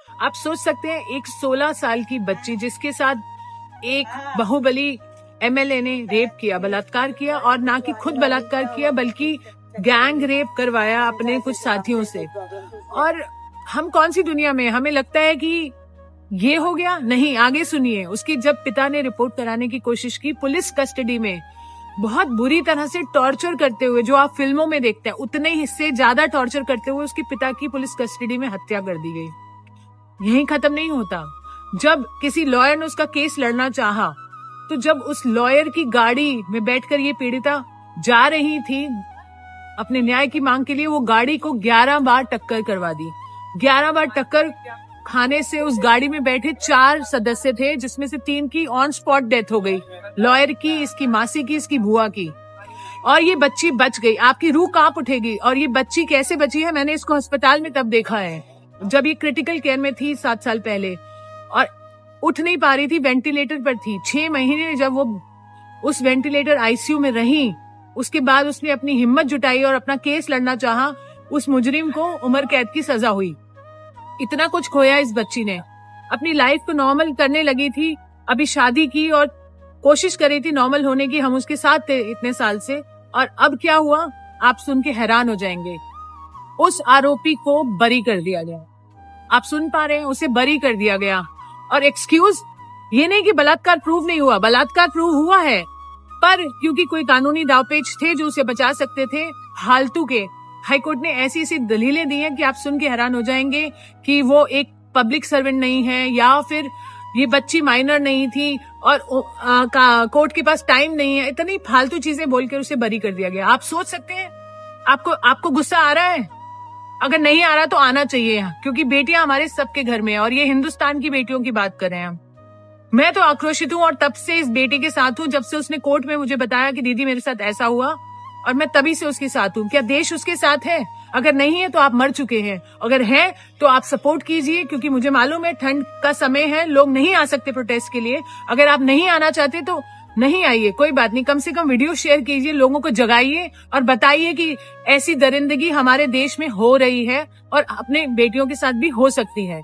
आप सोच सकते हैं एक 16 साल की बच्ची जिसके साथ एक बाहुबली एमएलए ने रेप किया, बलात्कार किया, और ना कि खुद बलात्कार किया बल्कि गैंग रेप करवाया अपने कुछ साथियों से। और हम कौन सी दुनिया में, हमें लगता है कि ये हो गया। नहीं, आगे सुनिए। उसकी जब पिता ने रिपोर्ट कराने की कोशिश की, पुलिस कस्टडी में बहुत बुरी तरह से टॉर्चर करते हुए, जो आप फिल्मों में देखते हैं उतने ही से ज्यादा टॉर्चर करते हुए उसके पिता की पुलिस कस्टडी में हत्या कर दी गई। यही खत्म नहीं होता। जब किसी लॉयर ने उसका केस लड़ना चाहा, तो जब उस लॉयर की गाड़ी में बैठकर ये पीड़िता जा रही थी अपने न्याय की मांग के लिए, वो गाड़ी को 11 बार टक्कर करवा दी। 11 बार टक्कर खाने से उस गाड़ी में बैठे 4 सदस्य थे, जिसमें से 3 की ऑन स्पॉट डेथ हो गई, लॉयर की, इसकी मासी की, इसकी बुआ की, और ये बच्ची बच गई। आपकी रूह कांप उठेगी। और ये बच्ची कैसे बची है, मैंने इसको अस्पताल में तब देखा है जब ये क्रिटिकल केयर में थी 7 साल पहले, और उठ नहीं पा रही थी, वेंटिलेटर पर थी। 6 महीने जब वो उस वेंटिलेटर आईसीयू में रही, उसके बाद उसने अपनी हिम्मत जुटाई और अपना केस लड़ना चाहा। उस मुजरिम को उम्र कैद की सजा हुई। इतना कुछ खोया इस बच्ची ने। अपनी लाइफ को नॉर्मल करने लगी थी, अभी शादी की और कोशिश कर रही थी नॉर्मल होने की। हम उसके साथ थे इतने साल से, और अब क्या हुआ आप सुन के हैरान हो जाएंगे। उस आरोपी को बरी कर दिया गया। आप सुन पा रहे हैं, उसे बरी कर दिया गया। और एक्सक्यूज, ये नहीं कि बलात्कार प्रूव नहीं हुआ, बलात्कार प्रूव हुआ है, पर क्योंकि कोई कानूनी दावपेच थे जो उसे बचा सकते थे, फालतू के हाईकोर्ट ने ऐसी ऐसी दलीलें दी हैं कि आप सुन के हैरान हो जाएंगे कि वो एक पब्लिक सर्वेंट नहीं है, या फिर ये बच्ची माइनर नहीं थी, और कोर्ट के पास टाइम नहीं है। इतनी फालतू चीजें बोलकर उसे बरी कर दिया गया। आप सोच सकते हैं, आपको गुस्सा आ रहा है? अगर नहीं आ रहा तो आना चाहिए, क्योंकि बेटियां हमारे सबके घर में है, और ये हिंदुस्तान की बेटियों की बात कर रहे हैं हम। मैं तो आक्रोशित हूँ, और तब से इस बेटी के साथ हूँ, जब से उसने कोर्ट में मुझे बताया कि दीदी मेरे साथ ऐसा हुआ, और मैं तभी से उसके साथ हूँ। क्या देश उसके साथ है? अगर नहीं है तो आप मर चुके हैं। अगर है तो आप सपोर्ट कीजिए, क्योंकि मुझे मालूम है ठंड का समय है, लोग नहीं आ सकते प्रोटेस्ट के लिए। अगर आप नहीं आना चाहते तो नहीं आइए, कोई बात नहीं। कम से कम वीडियो शेयर कीजिए, लोगों को जगाइए और बताइए कि ऐसी दरिंदगी हमारे देश में हो रही है और अपने बेटियों के साथ भी हो सकती है।